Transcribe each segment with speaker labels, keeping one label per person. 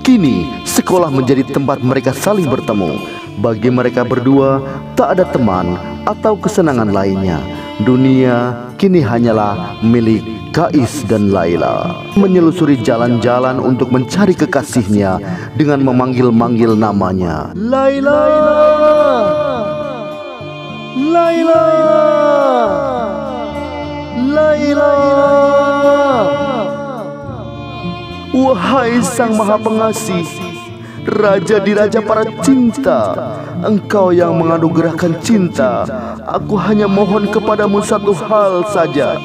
Speaker 1: Kini sekolah menjadi tempat mereka saling bertemu. Bagi mereka berdua tak ada teman atau kesenangan lainnya. Dunia kini hanyalah milik Kais dan Laila. Menyelusuri jalan-jalan untuk mencari kekasihnya dengan memanggil-manggil namanya. Laila, Laila, Laila. Wahai Sang Maha Pengasih, Raja di Raja para cinta, Engkau yang menganugerahkan cinta. Aku hanya mohon kepadamu satu hal saja.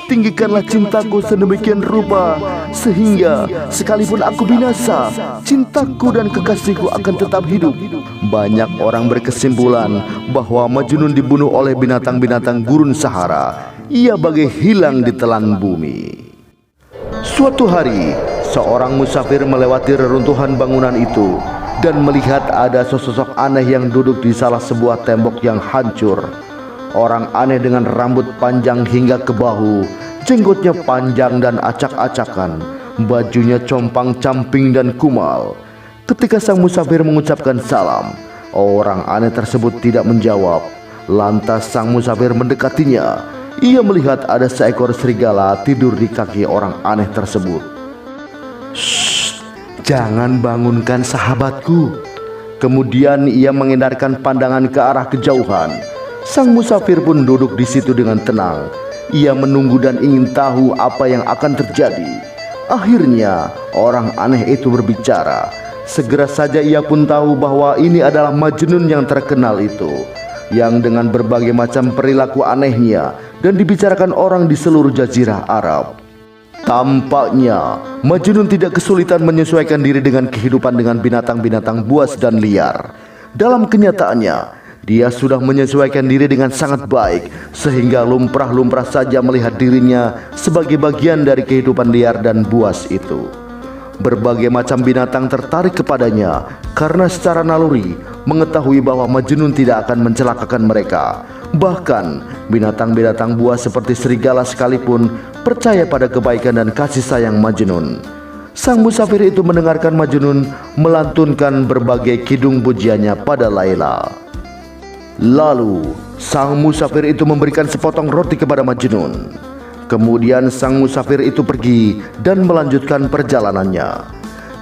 Speaker 1: Tinggikanlah cintaku sedemikian rupa, sehingga sekalipun aku binasa, cintaku dan kekasihku akan tetap hidup. Banyak orang berkesimpulan bahwa Majnun dibunuh oleh binatang-binatang gurun Sahara. Ia bagai hilang di telan bumi. Suatu hari, seorang musafir melewati reruntuhan bangunan itu dan melihat ada sosok aneh yang duduk di salah sebuah tembok yang hancur. Orang aneh dengan rambut panjang hingga ke bahu, jenggotnya panjang dan acak-acakan, bajunya compang-camping dan kumal. Ketika sang musafir mengucapkan salam, orang aneh tersebut tidak menjawab. Lantas sang musafir mendekatinya. Ia melihat ada seekor serigala tidur di kaki orang aneh tersebut. "Shh, jangan bangunkan sahabatku." Kemudian ia mengendarkan pandangan ke arah kejauhan. Sang musafir pun duduk di situ dengan tenang. Ia menunggu dan ingin tahu apa yang akan terjadi. Akhirnya orang aneh itu berbicara. Segera saja ia pun tahu bahwa ini adalah Majnun yang terkenal itu, yang dengan berbagai macam perilaku anehnya dan dibicarakan orang di seluruh jazirah Arab. Tampaknya Majnun tidak kesulitan menyesuaikan diri dengan kehidupan dengan binatang-binatang buas dan liar. Dalam kenyataannya, dia sudah menyesuaikan diri dengan sangat baik, sehingga lumrah-lumrah saja melihat dirinya sebagai bagian dari kehidupan liar dan buas itu. Berbagai macam binatang tertarik kepadanya karena secara naluri mengetahui bahwa Majnun tidak akan mencelakakan mereka. Bahkan binatang-binatang buas seperti serigala sekalipun percaya pada kebaikan dan kasih sayang Majnun. Sang musafir itu mendengarkan Majnun melantunkan berbagai kidung pujiannya pada Laila. Lalu sang musafir itu memberikan sepotong roti kepada Majnun. Kemudian sang musafir itu pergi dan melanjutkan perjalanannya.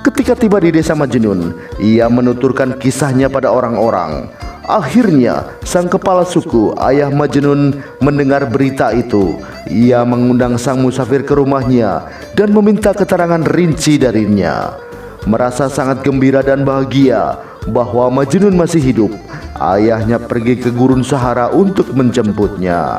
Speaker 1: Ketika tiba di desa Majnun, ia menuturkan kisahnya pada orang-orang. Akhirnya sang kepala suku, ayah Majnun, mendengar berita itu. Ia mengundang sang musafir ke rumahnya dan meminta keterangan rinci darinya. Merasa sangat gembira dan bahagia bahwa Majnun masih hidup, ayahnya pergi ke gurun Sahara untuk menjemputnya.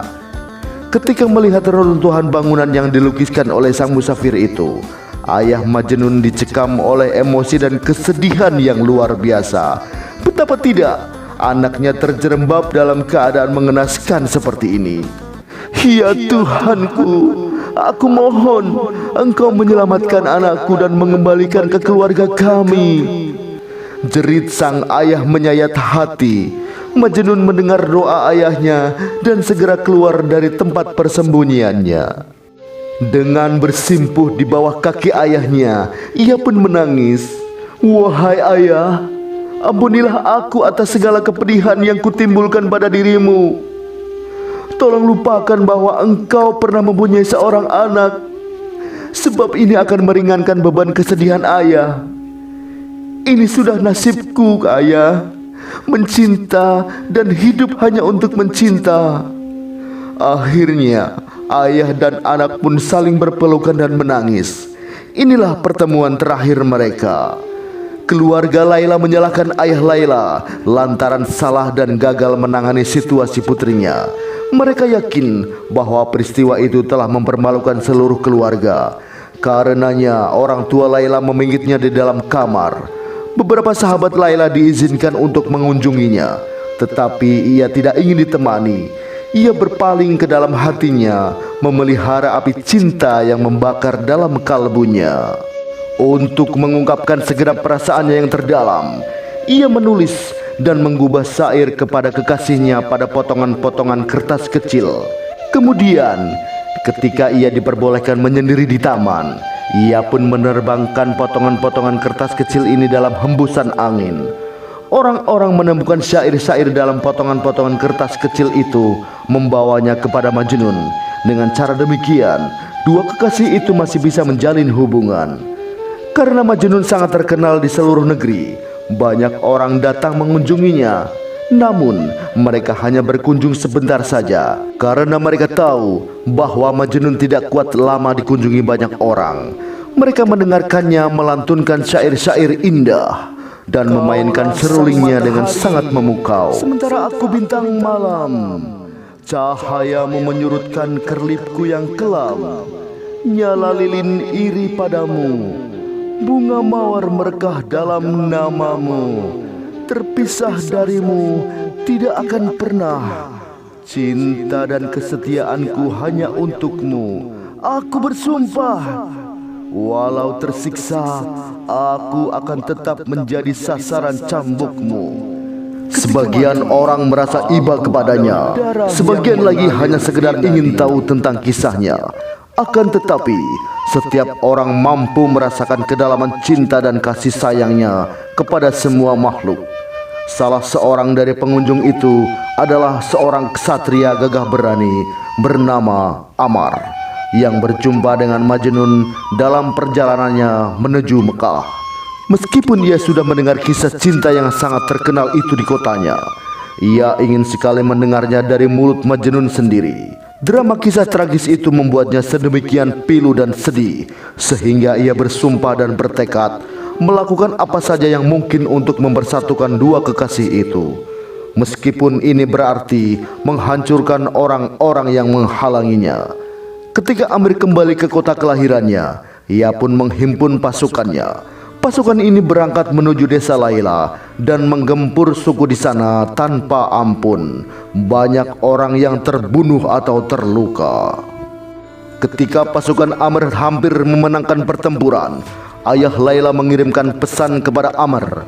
Speaker 1: Ketika melihat reruntuhan bangunan yang dilukiskan oleh sang musafir itu, ayah Majnun dicekam oleh emosi dan kesedihan yang luar biasa. Betapa tidak, anaknya terjerembab dalam keadaan mengenaskan seperti ini. "Ya Tuhanku, aku mohon Engkau menyelamatkan anakku dan mengembalikan ke keluarga kami," jerit sang ayah menyayat hati. Majnun mendengar doa ayahnya dan segera keluar dari tempat persembunyiannya. Dengan bersimpuh di bawah kaki ayahnya, ia pun menangis. "Wahai ayah, ampunilah aku atas segala kepedihan yang kutimbulkan pada dirimu. Tolong lupakan bahwa engkau pernah mempunyai seorang anak, sebab ini akan meringankan beban kesedihan ayah. Ini sudah nasibku, ayah, mencinta dan hidup hanya untuk mencinta." Akhirnya ayah dan anak pun saling berpelukan dan menangis. Inilah pertemuan terakhir mereka. Keluarga Laila menyalahkan ayah Laila lantaran salah dan gagal menangani situasi putrinya. Mereka yakin bahwa peristiwa itu telah mempermalukan seluruh keluarga. Karenanya orang tua Laila memingitnya di dalam kamar. Beberapa sahabat Laila diizinkan untuk mengunjunginya, tetapi ia tidak ingin ditemani. Ia berpaling ke dalam hatinya, memelihara api cinta yang membakar dalam kalbunya. Untuk mengungkapkan segenap perasaannya yang terdalam, ia menulis dan menggubah syair kepada kekasihnya pada potongan-potongan kertas kecil. Kemudian Ketika ia diperbolehkan menyendiri di taman, ia pun menerbangkan potongan-potongan kertas kecil ini dalam hembusan angin. Orang-orang menemukan syair-syair dalam potongan-potongan kertas kecil itu, membawanya kepada Majnun. Dengan cara demikian, dua kekasih itu masih bisa menjalin hubungan. Karena Majnun sangat terkenal di seluruh negeri, banyak orang datang mengunjunginya. Namun mereka hanya berkunjung sebentar saja, karena mereka tahu bahwa Majnun tidak kuat lama dikunjungi banyak orang. Mereka mendengarkannya melantunkan syair-syair indah dan memainkan serulingnya dengan sangat memukau. Sementara aku bintang malam, cahayamu menyurutkan kerlipku yang kelam. Nyala lilin iri padamu, bunga mawar merekah dalam namamu. Terpisah darimu tidak akan pernah. Cinta dan kesetiaanku hanya untukmu. Aku bersumpah, walau tersiksa, aku akan tetap menjadi sasaran cambukmu. Sebagian orang merasa iba kepadanya, sebagian lagi hanya sekedar ingin tahu tentang kisahnya. Akan tetapi, setiap orang mampu merasakan kedalaman cinta dan kasih sayangnya kepada semua makhluk. Salah seorang dari pengunjung itu adalah seorang ksatria gagah berani bernama Amar, yang berjumpa dengan Majnun dalam perjalanannya menuju Mekah. Meskipun ia sudah mendengar kisah cinta yang sangat terkenal itu di kotanya, ia ingin sekali mendengarnya dari mulut Majnun sendiri. Drama kisah tragis itu membuatnya sedemikian pilu dan sedih, sehingga ia bersumpah dan bertekad melakukan apa saja yang mungkin untuk mempersatukan dua kekasih itu, meskipun ini berarti menghancurkan orang-orang yang menghalanginya. Ketika Amir kembali ke kota kelahirannya, ia pun menghimpun pasukannya. Pasukan ini berangkat menuju desa Laila dan menggempur suku di sana tanpa ampun. Banyak orang yang terbunuh atau terluka. Ketika pasukan Amr hampir memenangkan pertempuran, ayah Laila mengirimkan pesan kepada Amr,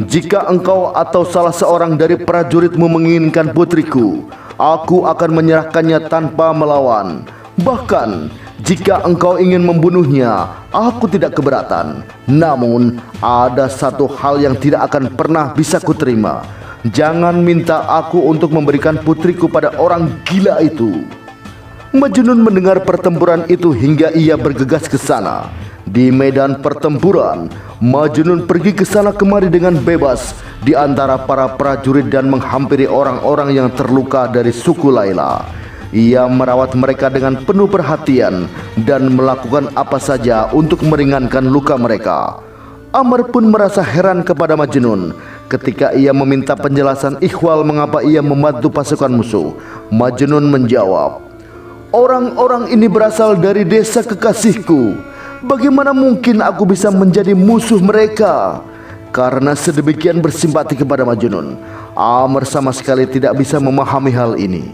Speaker 1: "Jika engkau atau salah seorang dari prajuritmu menginginkan putriku, aku akan menyerahkannya tanpa melawan. Bahkan jika engkau ingin membunuhnya, aku tidak keberatan. Namun ada satu hal yang tidak akan pernah bisa kuterima. Jangan minta aku untuk memberikan putriku pada orang gila itu." Majnun mendengar pertempuran itu hingga ia bergegas ke sana. Di medan pertempuran, Majnun pergi ke sana kemari dengan bebas di antara para prajurit dan menghampiri orang-orang yang terluka dari suku Laila. Ia merawat mereka dengan penuh perhatian dan melakukan apa saja untuk meringankan luka mereka. Amr pun merasa heran kepada Majnun. Ketika ia meminta penjelasan ihwal mengapa ia membantu pasukan musuh, Majnun menjawab, "Orang-orang ini berasal dari desa kekasihku. Bagaimana mungkin aku bisa menjadi musuh mereka?" Karena sedemikian bersimpati kepada Majnun, Amr sama sekali tidak bisa memahami hal ini.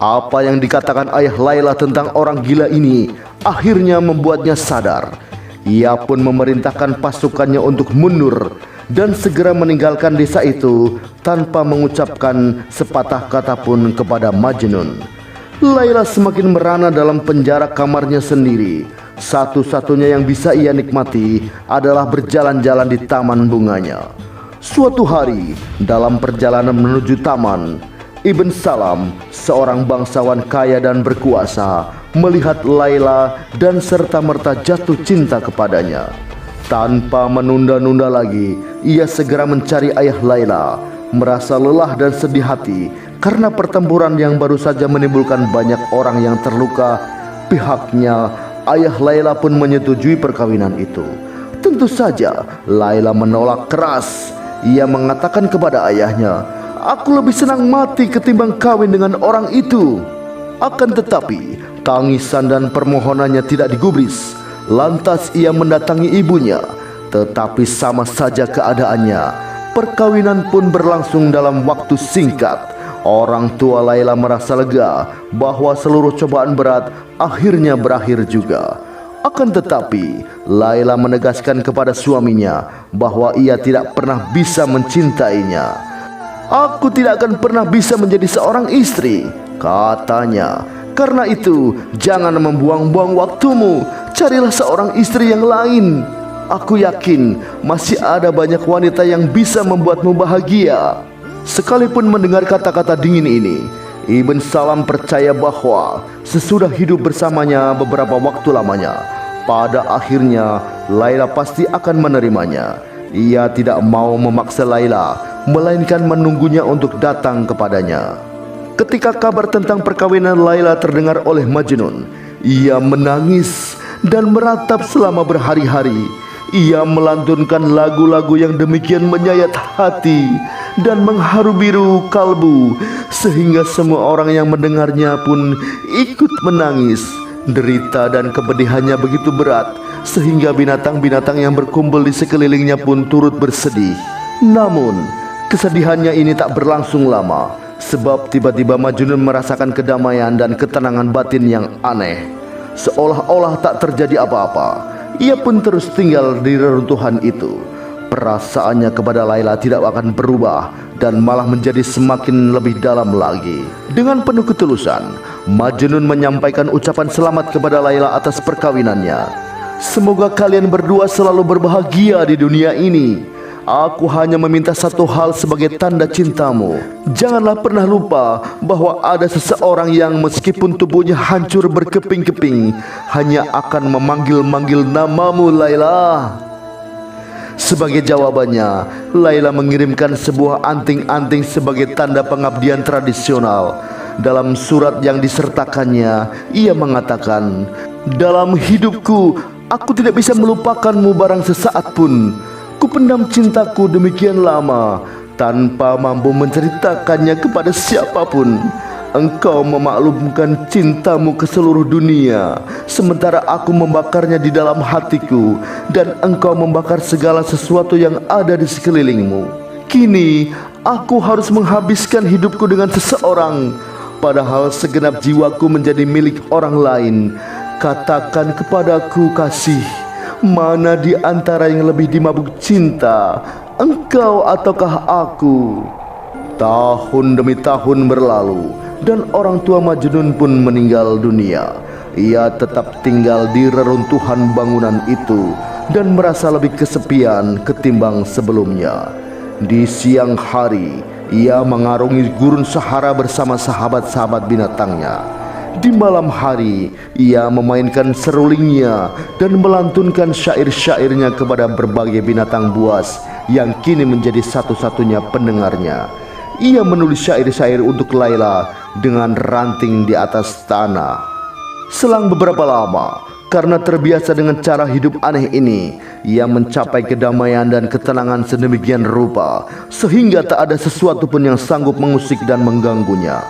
Speaker 1: Apa yang dikatakan ayah Laila tentang orang gila ini akhirnya membuatnya sadar. Ia pun memerintahkan pasukannya untuk mundur dan segera meninggalkan desa itu tanpa mengucapkan sepatah kata pun kepada Majnun. Laila semakin merana dalam penjara kamarnya sendiri. Satu-satunya yang bisa ia nikmati adalah berjalan-jalan di taman bunganya. Suatu hari, dalam perjalanan menuju taman, Ibn Salam, seorang bangsawan kaya dan berkuasa, melihat Laila dan serta-merta jatuh cinta kepadanya. Tanpa menunda-nunda lagi, ia segera mencari ayah Laila. Merasa lelah dan sedih hati karena pertempuran yang baru saja menimbulkan banyak orang yang terluka, pihaknya ayah Laila pun menyetujui perkawinan itu. Tentu saja Laila menolak keras. Ia mengatakan kepada ayahnya, "Aku lebih senang mati ketimbang kawin dengan orang itu." Akan tetapi tangisan dan permohonannya tidak digubris. Lantas ia mendatangi ibunya, tetapi sama saja keadaannya. Perkawinan pun berlangsung dalam waktu singkat. Orang tua Laila merasa lega bahwa seluruh cobaan berat akhirnya berakhir juga. Akan tetapi Laila menegaskan kepada suaminya bahwa ia tidak pernah bisa mencintainya. "Aku tidak akan pernah bisa menjadi seorang istri," katanya, Karena itu, jangan membuang-buang waktumu. Carilah seorang istri yang lain. Aku yakin masih ada banyak wanita yang bisa membuatmu bahagia. Sekalipun mendengar kata-kata dingin ini, Ibn Salam percaya bahwa sesudah hidup bersamanya beberapa waktu lamanya, pada akhirnya Laila pasti akan menerimanya. Ia tidak mau memaksa Laila, melainkan menunggunya untuk datang kepadanya. Ketika kabar tentang perkawinan Laila terdengar oleh Majnun, ia menangis dan meratap selama berhari-hari. Ia melantunkan lagu-lagu yang demikian menyayat hati dan mengharu biru kalbu, sehingga semua orang yang mendengarnya pun ikut menangis. Derita dan kepedihannya begitu berat, sehingga binatang-binatang yang berkumpul di sekelilingnya pun turut bersedih. Namun, kesedihannya ini tak berlangsung lama, sebab tiba-tiba Majnun merasakan kedamaian dan ketenangan batin yang aneh. Seolah-olah tak terjadi apa-apa. Ia pun terus tinggal di reruntuhan itu. Perasaannya kepada Laila tidak akan berubah dan malah menjadi semakin lebih dalam lagi. Dengan penuh ketulusan, Majnun menyampaikan ucapan selamat kepada Laila atas perkawinannya. Semoga kalian berdua selalu berbahagia di dunia ini. Aku hanya meminta satu hal sebagai tanda cintamu. Janganlah pernah lupa bahwa ada seseorang yang meskipun tubuhnya hancur berkeping-keping, hanya akan memanggil-manggil namamu, Laila. Sebagai jawabannya, Laila mengirimkan sebuah anting-anting sebagai tanda pengabdian tradisional. Dalam surat yang disertakannya, ia mengatakan, "Dalam hidupku, aku tidak bisa melupakanmu barang sesaat pun. Kupendam cintaku demikian lama tanpa mampu menceritakannya kepada siapapun. Engkau memaklumkan cintamu ke seluruh dunia, sementara aku membakarnya di dalam hatiku, dan engkau membakar segala sesuatu yang ada di sekelilingmu. Kini aku harus menghabiskan hidupku dengan seseorang, padahal segenap jiwaku menjadi milik orang lain. Katakan kepadaku, kasih, mana di antara yang lebih dimabuk cinta, engkau ataukah aku?" Tahun demi tahun berlalu dan orang tua Majnun pun meninggal dunia. Ia tetap tinggal di reruntuhan bangunan itu dan merasa lebih kesepian ketimbang sebelumnya. Di siang hari, ia mengarungi gurun Sahara bersama sahabat-sahabat binatangnya. Di malam hari, ia memainkan serulingnya dan melantunkan syair-syairnya kepada berbagai binatang buas yang kini menjadi satu-satunya pendengarnya. Ia menulis syair-syair untuk Laila dengan ranting di atas tanah. Selang beberapa lama, karena terbiasa dengan cara hidup aneh ini, ia mencapai kedamaian dan ketenangan sedemikian rupa, sehingga tak ada sesuatu pun yang sanggup mengusik dan mengganggunya.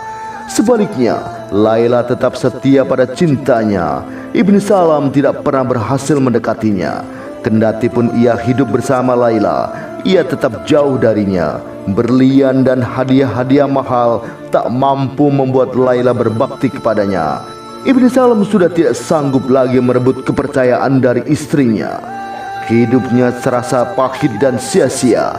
Speaker 1: Sebaliknya, Laila tetap setia pada cintanya. Ibn Salam tidak pernah berhasil mendekatinya. Kendati pun ia hidup bersama Laila, ia tetap jauh darinya. Berlian dan hadiah-hadiah mahal tak mampu membuat Laila berbakti kepadanya. Ibn Salam sudah tidak sanggup lagi merebut kepercayaan dari istrinya. Hidupnya serasa pahit dan sia-sia.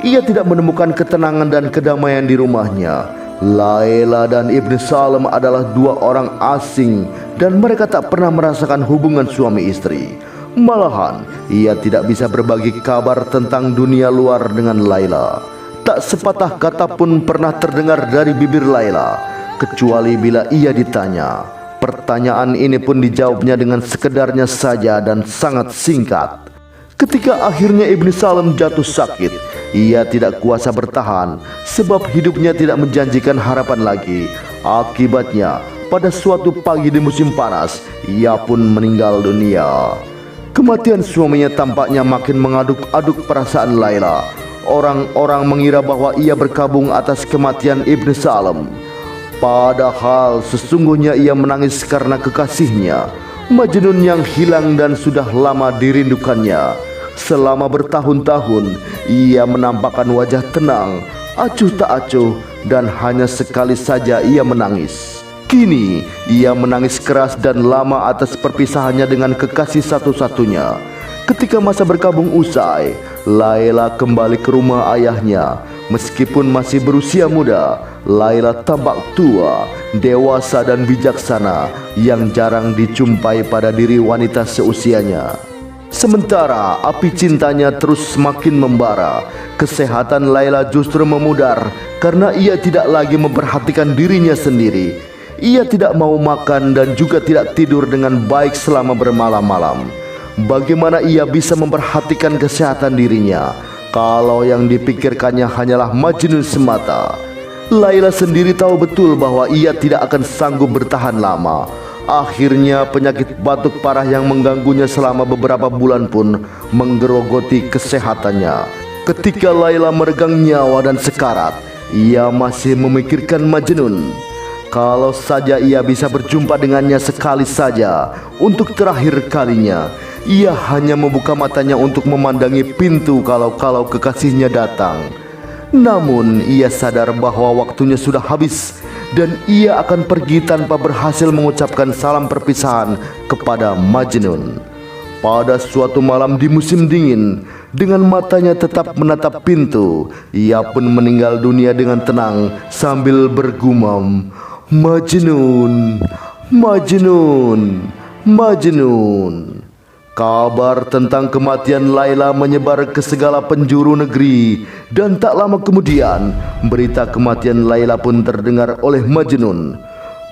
Speaker 1: Ia tidak menemukan ketenangan dan kedamaian di rumahnya. Laila dan Ibn Salam adalah dua orang asing dan mereka tak pernah merasakan hubungan suami istri. Malahan, ia tidak bisa berbagi kabar tentang dunia luar dengan Laila. Tak sepatah kata pun pernah terdengar dari bibir Laila, kecuali bila ia ditanya. Pertanyaan ini pun dijawabnya dengan sekedarnya saja dan sangat singkat. Ketika akhirnya Ibn Salam jatuh sakit, ia tidak kuasa bertahan sebab hidupnya tidak menjanjikan harapan lagi. Akibatnya, pada suatu pagi di musim panas, ia pun meninggal dunia. Kematian suaminya tampaknya makin mengaduk-aduk perasaan Laila. Orang-orang mengira bahwa ia berkabung atas kematian Ibn Salam. Padahal sesungguhnya ia menangis karena kekasihnya, Majnun yang hilang dan sudah lama dirindukannya. Selama bertahun-tahun, ia menampakkan wajah tenang, acuh tak acuh, dan hanya sekali saja ia menangis. Kini, ia menangis keras dan lama atas perpisahannya dengan kekasih satu-satunya. Ketika masa berkabung usai, Laila kembali ke rumah ayahnya. Meskipun masih berusia muda, Laila tampak tua, dewasa dan bijaksana yang jarang dijumpai pada diri wanita seusianya. Sementara api cintanya terus semakin membara, kesehatan Laila justru memudar karena ia tidak lagi memperhatikan dirinya sendiri. Ia tidak mau makan dan juga tidak tidur dengan baik selama bermalam-malam. Bagaimana ia bisa memperhatikan kesehatan dirinya kalau yang dipikirkannya hanyalah Majnun semata? Laila sendiri tahu betul bahwa ia tidak akan sanggup bertahan lama. Akhirnya penyakit batuk parah yang mengganggunya selama beberapa bulan pun menggerogoti kesehatannya. Ketika Laila meregang nyawa dan sekarat, ia masih memikirkan Majnun. Kalau saja ia bisa berjumpa dengannya sekali saja untuk terakhir kalinya. Ia hanya membuka matanya untuk memandangi pintu kalau kekasihnya datang. Namun ia sadar bahwa waktunya sudah habis dan ia akan pergi tanpa berhasil mengucapkan salam perpisahan kepada Majnun. Pada suatu malam di musim dingin, dengan matanya tetap menatap pintu, ia pun meninggal dunia dengan tenang sambil bergumam, "Majnun, Majnun, Majnun." Kabar tentang kematian Laila menyebar ke segala penjuru negeri dan tak lama kemudian berita kematian Laila pun terdengar oleh Majnun.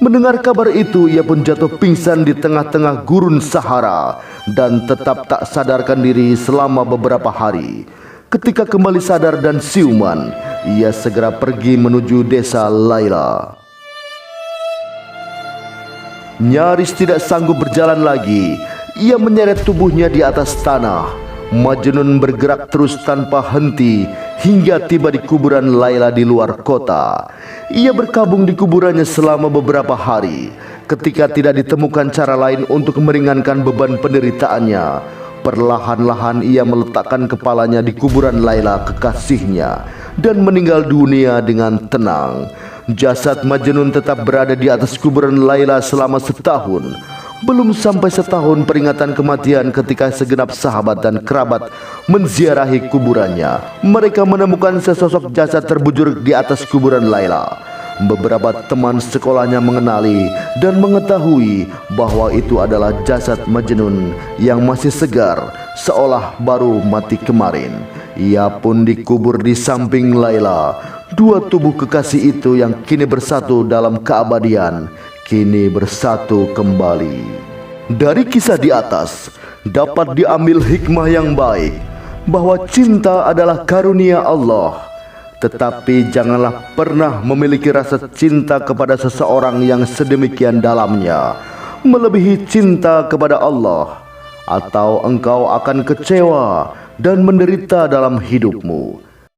Speaker 1: Mendengar kabar itu, ia pun jatuh pingsan di tengah-tengah gurun Sahara dan tetap tak sadarkan diri selama beberapa hari. Ketika kembali sadar dan siuman, ia segera pergi menuju desa Laila. Nyaris tidak sanggup berjalan lagi, ia menyeret tubuhnya di atas tanah. Majnun bergerak terus tanpa henti hingga tiba di kuburan Laila di luar kota. Ia berkabung di kuburannya selama beberapa hari. Ketika tidak ditemukan cara lain untuk meringankan beban penderitaannya, perlahan-lahan ia meletakkan kepalanya di kuburan Laila kekasihnya dan meninggal dunia dengan tenang. Jasad Majnun tetap berada di atas kuburan Laila selama setahun. Belum sampai setahun peringatan kematian ketika segenap sahabat dan kerabat menziarahi kuburannya. Mereka menemukan sesosok jasad terbujur di atas kuburan Laila. Beberapa teman sekolahnya mengenali dan mengetahui bahwa itu adalah jasad Majnun yang masih segar, seolah baru mati kemarin. Ia pun dikubur di samping Laila. Dua tubuh kekasih itu yang kini bersatu dalam keabadian, kini bersatu kembali. Dari kisah di atas dapat diambil hikmah yang baik bahwa cinta adalah karunia Allah. Tetapi janganlah pernah memiliki rasa cinta kepada seseorang yang sedemikian dalamnya, melebihi cinta kepada Allah, atau engkau akan kecewa dan menderita dalam hidupmu.